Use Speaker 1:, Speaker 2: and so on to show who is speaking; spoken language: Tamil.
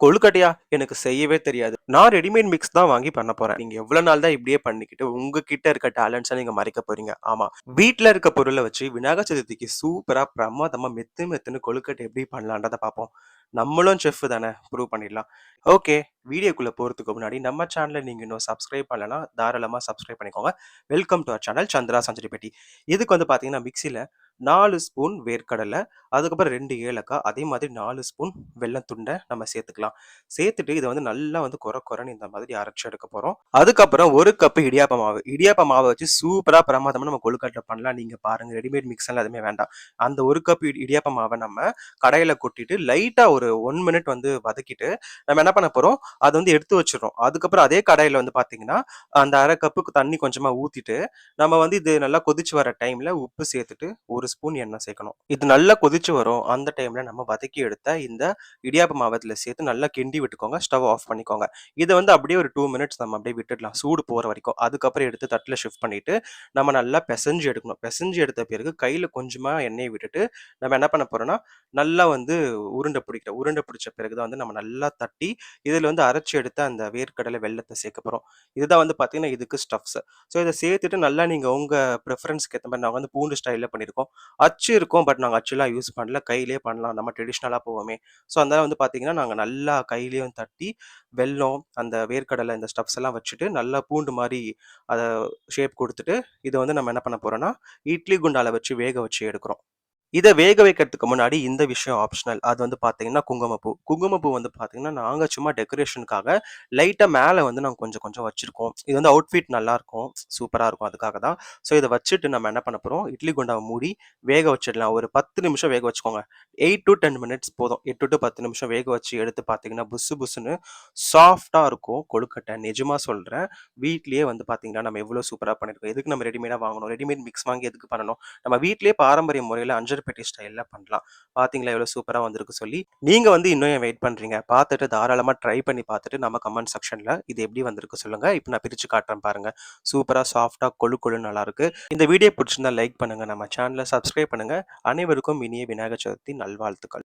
Speaker 1: கொழுக்கட்டையா? எனக்கு செய்யவே தெரியாது. நான் ரெடிமேட் மிக்ஸ் தான் வாங்கி பண்ண போறேன். நீங்க எவ்வளோ நாள் தான் இப்படியே பண்ணிக்கிட்டு, உங்ககிட்ட இருக்க டேலண்ட்ஸ நீங்க மறைக்க போறீங்க? ஆமா. வீட்ல இருக்க பொருள வச்சு விநாயகர் சதுர்த்திக்கு சூப்பரா, பிரமாதமா மெத்து மெத்துன்னு கொழுக்கட்டை எப்படி பண்ணலான்றத பார்ப்போம். நம்மளும் செஃப் தானே, ப்ரூவ் பண்ணிடலாம். ஓகே. வீடியோக்குள்ள போறதுக்கு முன்னாடி நம்ம சேனல நீங்க இன்னும் சப்ஸ்கிரைப் பண்ணலன்னா, தாராளமா சப்ஸ்கிரைப் பண்ணிக்கோங்க. Welcome to our channel Chandra Sanchari பெட்டி. இதுக்கு வந்து பார்த்தீங்கன்னா, மிக்ஸில 4 ஸ்பூன் வேர்க்கடல, அதுக்கப்புறம் 2 ஏலக்காய், அதே மாதிரி 4 ஸ்பூன் வெல்லம் துண்ட நம்ம சேர்த்துக்கலாம். சேர்த்துட்டு இத வந்து நல்லா வந்து கொரன்னு இந்த மாதிரி அரைச்சு எடுக்க போறோம். அதுக்கப்புறம் 1 கப் இடியாப்ப மாவு. இடியாப்ப மாவ வச்சு சூப்பரா பிரமாதமா நம்ம கொழுக்கட்டை பண்ணலாம். நீங்க பாருங்க. ரெடிமேட் மிக்ஸ் எல்லாம் எதுவுமே வேண்டாம். அந்த 1 கப் இடியாப்ப மாவ நம்ம கடாயில கொட்டிட்டு லைட்டா ஒரு 1 மினிட் வந்து வதக்கிட்டு, நம்ம என்ன பண்ண போறோம், அத வந்து எடுத்து வச்சுர்றோம். அதுக்கப்புறம் அதே கடாயில வந்து பார்த்தீங்கன்னா, அந்த 1/2 கப்புக்கு தண்ணி கொஞ்சமா ஊத்திட்டு, நம்ம வந்து இது நல்லா கொதிச்சு வர டைம்ல உப்பு சேர்த்துட்டு, 1 ஸ்பூன் எண்ணெய் சேர்க்கணும். இது நல்லா கொதிச்சு வரும். அந்த டைம்ல நம்ம வதக்கி எடுத்த இந்த இடியாப்ப மாவ இதுல சேர்த்து நல்லா கிண்டி விட்டுக்கோங்க. ஸ்டவ் ஆஃப் பண்ணிக்கோங்க. இத வந்து அப்படியே ஒரு 2 மினிட்ஸ் நம்ம அப்படியே விட்டுடலாம். சூடு போற வரைக்கும். அதுக்கப்புறம் எடுத்து தட்டுல ஷிஃப்ட் பண்ணிட்டு, நம்ம நல்லா பெசஞ்சு எடுக்கணும். பெசஞ்சு எடுத்த பிறகு கையில கொஞ்சமா எண்ணெய விட்டுட்டு, நம்ம என்ன பண்ண போறோம்னா, நல்லா வந்து உருண்டை பிடிச்ச பிறகு தான் வந்து நம்ம நல்லா தட்டி, இதில வந்து அரைச்சு எடுத்த அந்த வேர்க்கடலை வெல்லத்த சேர்க்க போறோம். இதுதான் வந்து பார்த்தீங்கன்னா, இதுக்கு ஸ்டஃப்ஸ். ஸோ இத சேர்த்துட்டு நல்லா நீங்க உங்க ப்ரிஃபரன்ஸ்க்கு ஏத்த மாரி நாங்க வந்து பூண்டு ஸ்டைல்ல பண்ணியிருக்கோம். அச்சு இருக்கும். பட் நாங்க அச்சுலாம் யூஸ் பண்ணல. கையிலேயே பண்ணலாம். நம்ம ட்ரெடிஷனலா போவோமே. ஸோ அதனால வந்து பார்த்தீங்கன்னா, நாங்க நல்லா கையிலேயே வந்து தட்டி, வெல்லம், அந்த வேர்க்கடலை இந்த ஸ்டஃப்ஸ் எல்லாம் வச்சுட்டு, நல்லா பூண்டு மாரி அத ஷேப் குடுத்துட்டு, இத வந்து நம்ம என்ன பண்ண போறோம்னா, இட்லி குண்டால வச்சு வேக வச்சு எடுக்கிறோம். இத வேக வைக்கிறதுக்கு முன்னாடி இந்த விஷயம் ஆப்ஷனல். அது வந்து பார்த்தீங்கன்னா, குங்குமப்பூ. குங்குமப்பூ வந்து பார்த்தீங்கன்னா, நாங்க சும்மா டெக்கரேஷனுக்காக லைட்டா மேல வந்து நாங்க கொஞ்சம் கொஞ்சம் வச்சிருக்கோம். இது வந்து அவுட்ஃபிட் நல்லாருக்கும். சூப்பரா இருக்கும். அதுக்காக தான். ஸோ இத வச்சுட்டு நம்ம என்ன பண்ண போறோம், இட்லி குண்டாவ மூடி வேக வச்சிடலாம். ஒரு 10 நிமிஷம் வேக வச்சுக்கோங்க. 8 டூ 10 மினிட்ஸ் போதும். 8 டூ 10 நிமிஷம் வேக வச்சு எடுத்து பார்த்தீங்கன்னா, புசு புசுன்னு சாஃப்ட்டா இருக்கும் கொழுக்கட்டை. நிஜமா சொல்றேன். வீட்லயே வந்து பார்த்தீங்கன்னா, நம்ம எவ்வளோ சூப்பரா பண்ணியிருக்கோம். எதுக்கு நம்ம ரெடிமேடா வாங்கணும்? ரெடிமேட் மிக்ஸ் வாங்கி எதுக்கு பண்ணணும்? நம்ம வீட்லயே பாரம்பரிய முறையில அஞ்சர ஸ்டைல்ல பண்ணலாம். பார்த்தீங்களா எவ்வளோ சூப்பரா வந்திருக்கு சொல்லி. நீங்க வந்து இன்னும் ஏன் வெயிட் பண்றீங்க? பார்த்துட்டு தாராளமா ட்ரை பண்ணி பார்த்துட்டு நம்ம கமெண்ட் செக்ஷன்ல இது எப்படி வந்திருக்கு சொல்லுங்க. இப்ப நான் பிரிச்சு காட்டுறேன் பாருங்க. சூப்பரா சாஃப்ட்டா கொழுன்னு நல்லாருக்கு. இந்த வீடியோ பிடிச்சிருந்தா லைக் பண்ணுங்க. நம்ம சேனல சப்ஸ்கிரைப் பண்ணுங்க. அனைவருக்கும் இனிய விநாயகர் சதுர்த்தி நல்வாழ்த்துக்கள்.